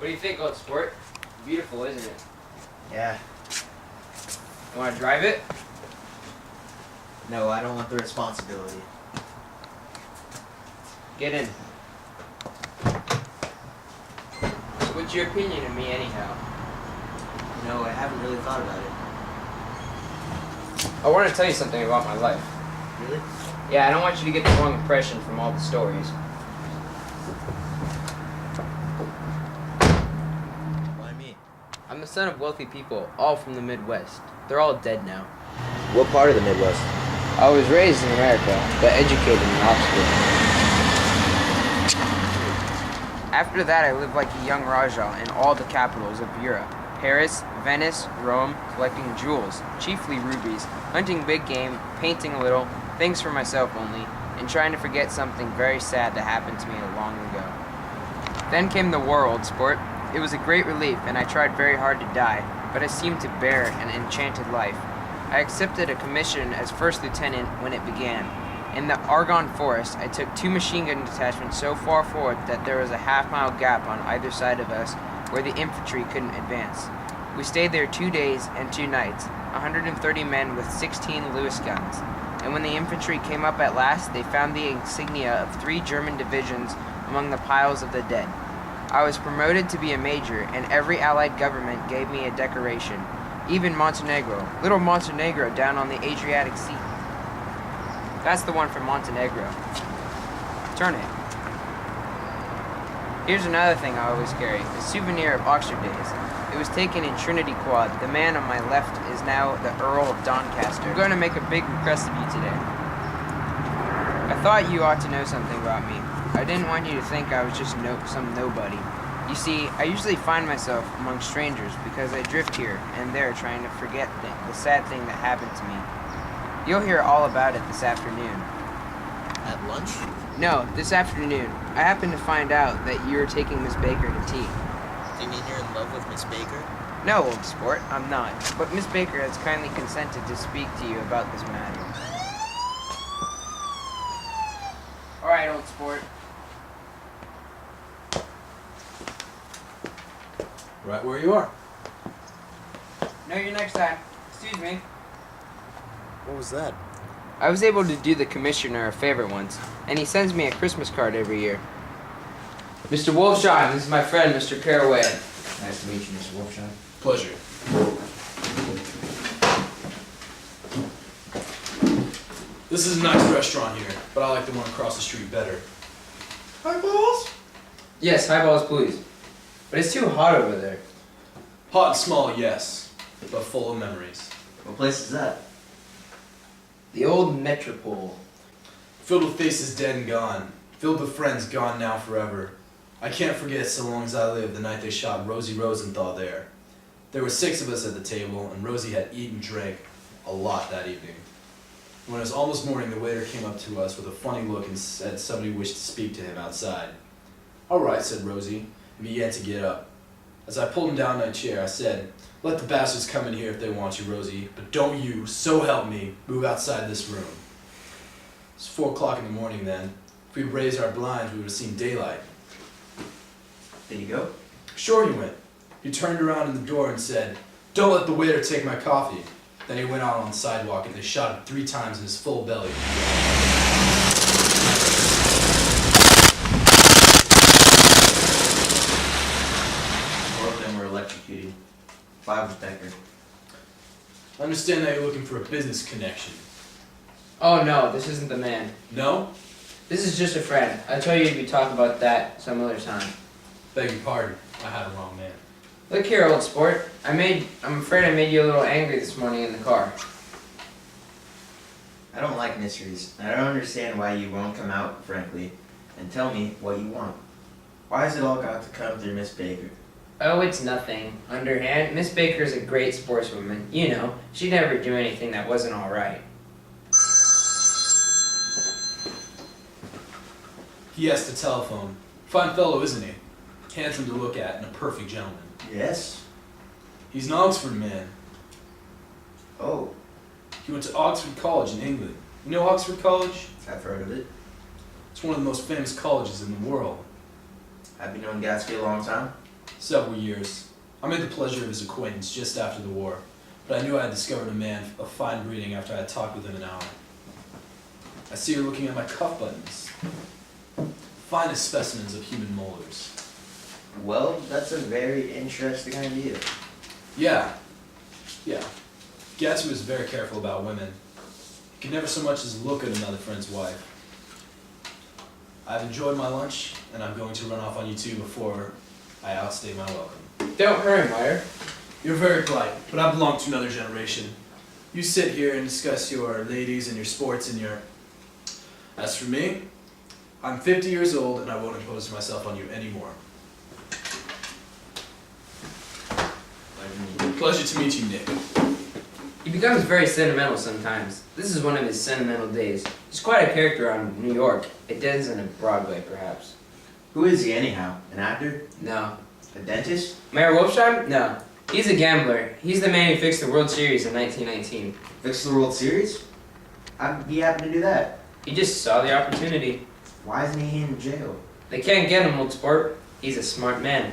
What do you think, old sport? Beautiful, isn't it? Yeah. You want to drive it? No, I don't want the responsibility. Get in. What's your opinion of me, anyhow? No, I haven't really thought about it. I want to tell you something about my life. Really? Yeah, I don't want you to get the wrong impression from all the stories. Why me? I'm the son of wealthy people, all from the Midwest. They're all dead now. What part of the Midwest? I was raised in America, but educated in Oxford. After that, I lived like a young Rajah in all the capitals of Europe. Paris, Venice, Rome, collecting jewels, chiefly rubies, hunting big game, painting a little, things for myself only, and trying to forget something very sad that happened to me long ago. Then came the war, old sport. It was a great relief, and I tried very hard to die, but I seemed to bear an enchanted life. I accepted a commission as first lieutenant when it began. In the Argonne Forest, I took 2 machine gun detachments so far forward that there was a half-mile gap on either side of us where the infantry couldn't advance. We stayed there 2 days and 2 nights, 130 men with 16 Lewis guns. And when the infantry came up at last, they found the insignia of 3 German divisions among the piles of the dead. I was promoted to be a major, and every Allied government gave me a decoration. Even Montenegro, little Montenegro down on the Adriatic Sea. That's the one from Montenegro. Turn it. Here's another thing I always carry, a souvenir of Oxford days. It was taken in Trinity Quad. The man on my left is now the Earl of Doncaster. I'm going to make a big request of you today. I thought you ought to know something about me. I didn't want you to think I was just some nobody. You see, I usually find myself among strangers because I drift here and there trying to forget the sad thing that happened to me. You'll hear all about it this afternoon. At lunch? No, this afternoon. I happened to find out that you're taking Miss Baker to tea. Do you mean you're in love with Miss Baker? No, old sport, I'm not. But Miss Baker has kindly consented to speak to you about this matter. All right, old sport. Right where you are. Know you next time. Excuse me. What was that? I was able to do the commissioner a favor once, and he sends me a Christmas card every year. Mr. Wolfsheim, this is my friend, Mr. Caraway. Nice to meet you, Mr. Wolfsheim. Pleasure. This is a nice restaurant here, but I like the one across the street better. Highballs? Yes, highballs, please. But it's too hot over there. Hot and small, yes, but full of memories. What place is that? The old Metropole. Filled with faces dead and gone. Filled with friends gone now forever. I can't forget so long as I live the night they shot Rosie Rosenthal there. There were 6 of us at the table, and Rosie had eaten and drank a lot that evening. When it was almost morning, the waiter came up to us with a funny look and said somebody wished to speak to him outside. "All right," said Rosie, and began to get up. As I pulled him down in a chair, I said, "Let the bastards come in here if they want you, Rosie, but don't you, so help me, move outside this room." It's 4 o'clock in the morning then. If we'd raised our blinds, we would have seen daylight. Did he go? Sure he went. He turned around in the door and said, "Don't let the waiter take my coffee." Then he went out on the sidewalk and they shot him 3 times in his full belly. 4 of them were electrocuted. 5 was Becker. I understand that you're looking for a business connection. Oh no, this isn't the man. No? This is just a friend. I'll tell you we talk about that some other time. Beg your pardon. I had a wrong man. Look here, old sport. I'm afraid I made you a little angry this morning in the car. I don't like mysteries. I don't understand why you won't come out, frankly, and tell me what you want. Why has it all got to come through Miss Baker? Oh, it's nothing. Underhand, Miss Baker's a great sportswoman. You know, she'd never do anything that wasn't all right. He has to telephone. Fine fellow, isn't he? Handsome to look at and a perfect gentleman. Yes? He's an Oxford man. Oh, He went to Oxford College in England. You know Oxford College? I've heard of it. It's one of the most famous colleges in the world. Have you known Gatsby a long time? Several years. I made the pleasure of his acquaintance just after the war, but I knew I had discovered a man of fine breeding after I had talked with him an hour. I see you're looking at my cuff buttons. Finest specimens of human molars. Well, that's a very interesting idea. Yeah. Gatsby was very careful about women. He could never so much as look at another friend's wife. I've enjoyed my lunch, and I'm going to run off on you two before I outstay my welcome. Don't hurry, Meyer. You're very polite, but I belong to another generation. You sit here and discuss your ladies and your sports and your... As for me, I'm 50 years old and I won't impose myself on you anymore. Pleasure to meet you, Nick. He becomes very sentimental sometimes. This is one of his sentimental days. He's quite a character on New York. It ends in a Broadway, perhaps. Who is he anyhow? An actor? No. A dentist? Mayor Wolfsheim? No. He's a gambler. He's the man who fixed the World Series in 1919. Fixed the World Series? How did he happen to do that? He just saw the opportunity. Why isn't he in jail? They can't get him, old sport. He's a smart man.